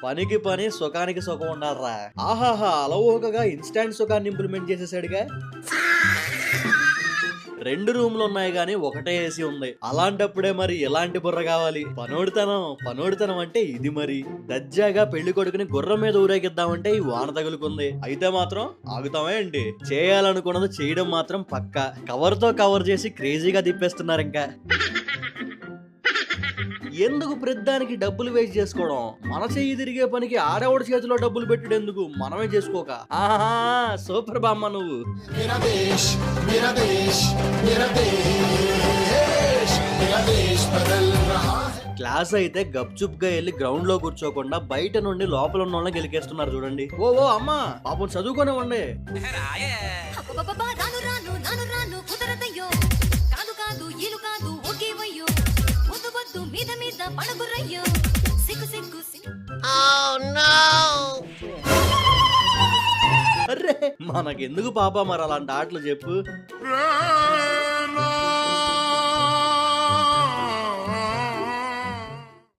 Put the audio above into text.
పనికి పని సుఖానికి సుఖం ఉండాలరా. ఆహాహా అలవోకగా ఇన్స్టాంట్ సుఖాన్ని ఇంప్లిమెంట్ చేసేసాడుగా. 2 రూమ్లు ఉన్నాయి గానీ ఒకటే ఏసీ ఉంది. అలాంటప్పుడే మరి ఎలాంటి బుర్ర కావాలి. పనోడితనం అంటే ఇది. మరి దజ్జాగా పెళ్లి కొడుకుని గుర్రం మీద ఊరేగిద్దామంటే ఈ వాన తగులుకుంది. అయితే మాత్రం ఆగుతామే ఏంటి? చేయాలనుకున్నది చేయడం మాత్రం పక్కా. కవర్ తో కవర్ చేసి క్రేజీగా తిప్పేస్తున్నారు. ఇంకా ఎందుకు ప్రతిదానికి డబ్బులు వేస్ట్ చేసుకోవడం? మన చెయ్యి తిరిగే పనికి ఆడవాడి చేతిలో డబ్బులు పెట్టుడు ఎందుకు? మనమే చేసుకోక. ఆహా సూపర్ బామ్మ నువ్వు. క్లాస్ అయితే గప్చుప్ గా వెళ్ళి గ్రౌండ్ లో కూర్చోకుండా బయట నుండి లోపల ఉన్న వాళ్ళని గెలికేస్తున్నారు చూడండి. ఓ అమ్మా పాపం చదువుకోనివ్వండి. అరే మనకెందుకు పాప మరి అలాంటి ఆటలు చెప్పు.